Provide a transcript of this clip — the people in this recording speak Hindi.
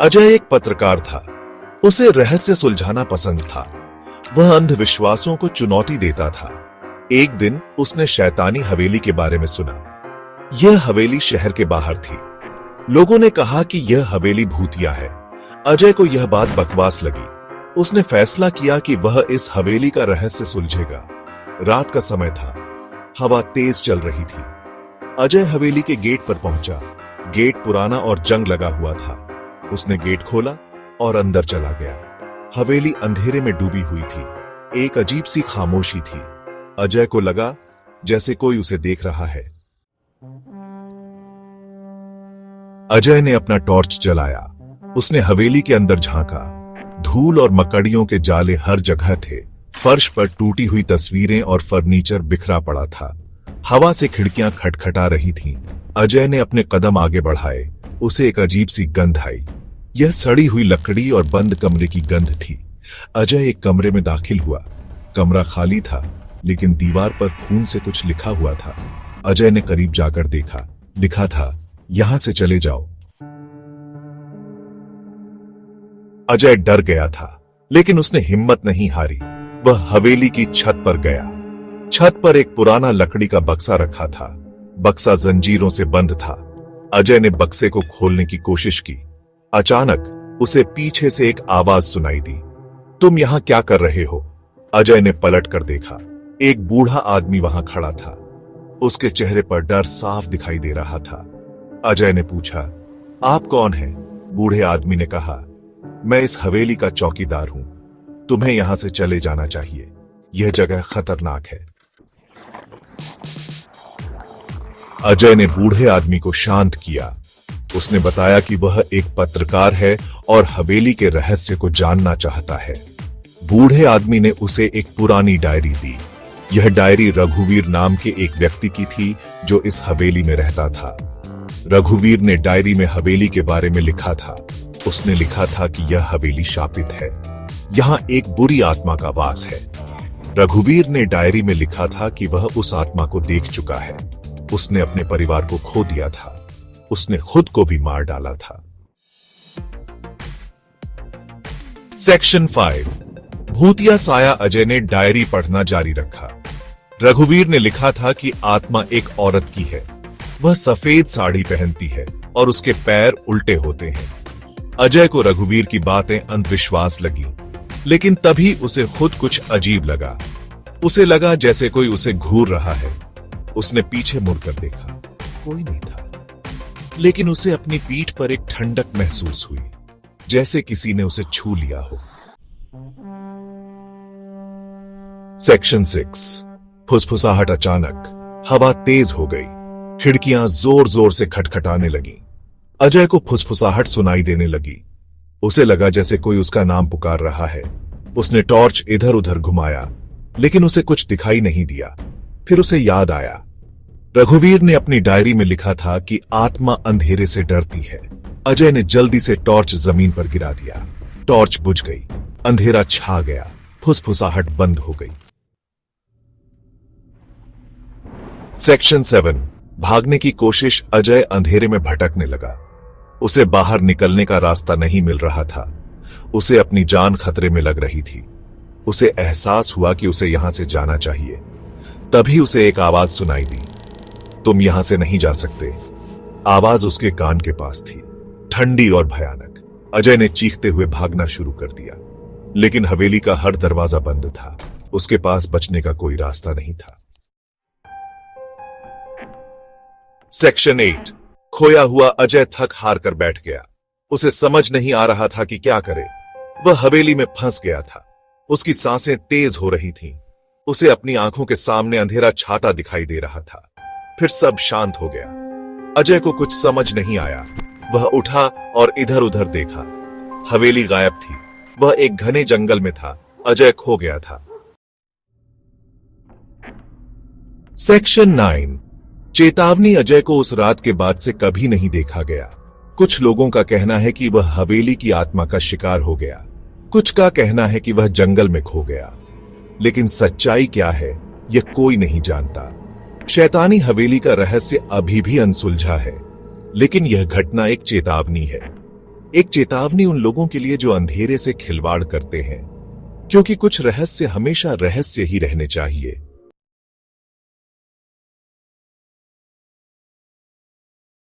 अजय एक पत्रकार था। उसे रहस्य सुलझाना पसंद था। वह अंधविश्वासों को चुनौती देता था। एक दिन उसने शैतानी हवेली के बारे में सुना। यह हवेली शहर के बाहर थी। लोगों ने कहा कि यह हवेली भूतिया है। अजय को यह बात बकवास लगी। उसने फैसला किया कि वह इस हवेली का रहस्य सुलझेगा। रात का समय था। हवा तेज चल रही थी। अजय हवेली के गेट पर पहुंचा। गेट पुराना और जंग लगा हुआ था। उसने गेट खोला और अंदर चला गया। हवेली अंधेरे में डूबी हुई थी। एक अजीब सी खामोशी थी। अजय को लगा जैसे कोई उसे देख रहा है। अजय ने अपना टॉर्च जलाया। उसने हवेली के अंदर झांका। धूल और मकड़ियों के जाले हर जगह थे। फर्श पर टूटी हुई तस्वीरें और फर्नीचर बिखरा पड़ा था। हवा से खिड़कियां खटखटा रही थीं। अजय ने अपने कदम आगे बढ़ाए। उसे एक अजीब सी गंध आई। यह सड़ी हुई लकड़ी और बंद कमरे की गंध थी। अजय एक कमरे में दाखिल हुआ। कमरा खाली था, लेकिन दीवार पर खून से कुछ लिखा हुआ था। अजय ने करीब जाकर देखा। लिखा था, यहां से चले जाओ। अजय डर गया था, लेकिन उसने हिम्मत नहीं हारी। वह हवेली की छत पर गया। छत पर एक पुराना लकड़ी का बक्सा रखा था। बक्सा जंजीरों से बंद था। अजय ने बक्से को खोलने की कोशिश की। अचानक उसे पीछे से एक आवाज सुनाई दी। तुम यहां क्या कर रहे हो? अजय ने पलट कर देखा। एक बूढ़ा आदमी वहां खड़ा था। उसके चेहरे पर डर साफ दिखाई दे रहा था। अजय ने पूछा, आप कौन हैं? बूढ़े आदमी ने कहा, मैं इस हवेली का चौकीदार हूं। तुम्हें यहां से चले जाना चाहिए। यह जगह खतरनाक है। अजय ने बूढ़े आदमी को शांत किया। उसने बताया कि वह एक पत्रकार है और हवेली के रहस्य को जानना चाहता है। बूढ़े आदमी ने उसे एक पुरानी डायरी दी। यह डायरी रघुवीर नाम के एक व्यक्ति की थी जो इस हवेली में रहता था। रघुवीर ने डायरी में हवेली के बारे में लिखा था। उसने लिखा था कि यह हवेली शापित है। यहां एक बुरी आत्मा का वास है। रघुवीर ने डायरी में लिखा था कि वह उस आत्मा को देख चुका है। उसने अपने परिवार को खो दिया था। उसने खुद को भी मार डाला था। सेक्शन 5। भूतिया साया। अजय ने डायरी पढ़ना जारी रखा। रघुवीर ने लिखा था कि आत्मा एक औरत की है। वह सफेद साड़ी पहनती है और उसके पैर उल्टे होते हैं। अजय को रघुवीर की बातें अंधविश्वास लगी, लेकिन तभी उसे खुद कुछ अजीब लगा। उसे लगा जैसे कोई उसे घूर रहा है। उसने पीछे मुड़कर देखा। कोई नहीं था, लेकिन उसे अपनी पीठ पर एक ठंडक महसूस हुई, जैसे किसी ने उसे छू लिया हो। सेक्शन 6। फुसफुसाहट। अचानक हवा तेज हो गई। खिड़कियां जोर जोर से खटखटाने लगी। अजय को फुसफुसाहट सुनाई देने लगी। उसे लगा जैसे कोई उसका नाम पुकार रहा है। उसने टॉर्च इधर उधर घुमाया, लेकिन उसे कुछ दिखाई नहीं दिया। फिर उसे याद आया, रघुवीर ने अपनी डायरी में लिखा था कि आत्मा अंधेरे से डरती है। अजय ने जल्दी से टॉर्च जमीन पर गिरा दिया। टॉर्च बुझ गई। अंधेरा छा गया। फुसफुसाहट बंद हो गई। सेक्शन 7। भागने की कोशिश। अजय अंधेरे में भटकने लगा। उसे बाहर निकलने का रास्ता नहीं मिल रहा था। उसे अपनी जान खतरे में लग रही थी। उसे एहसास हुआ कि उसे यहां से जाना चाहिए। तभी उसे एक आवाज सुनाई दी, तुम यहां से नहीं जा सकते। आवाज उसके कान के पास थी, ठंडी और भयानक। अजय ने चीखते हुए भागना शुरू कर दिया, लेकिन हवेली का हर दरवाजा बंद था। उसके पास बचने का कोई रास्ता नहीं था। सेक्शन 8। खोया हुआ। अजय थक हार कर बैठ गया। उसे समझ नहीं आ रहा था कि क्या करे। वह हवेली में फंस गया था। उसकी सांसें तेज हो रही थीं। उसे अपनी आंखों के सामने अंधेरा छाता दिखाई दे रहा था। फिर सब शांत हो गया। अजय को कुछ समझ नहीं आया। वह उठा और इधर उधर देखा। हवेली गायब थी। वह एक घने जंगल में था। अजय खो गया था। सेक्शन 9। चेतावनी। अजय को उस रात के बाद से कभी नहीं देखा गया। कुछ लोगों का कहना है कि वह हवेली की आत्मा का शिकार हो गया। कुछ का कहना है कि वह जंगल में खो गया। लेकिन सच्चाई क्या है, यह कोई नहीं जानता। शैतानी हवेली का रहस्य अभी भी अनसुलझा है, लेकिन यह घटना एक चेतावनी है। एक चेतावनी उन लोगों के लिए जो अंधेरे से खिलवाड़ करते हैं, क्योंकि कुछ रहस्य हमेशा रहस्य ही रहने चाहिए।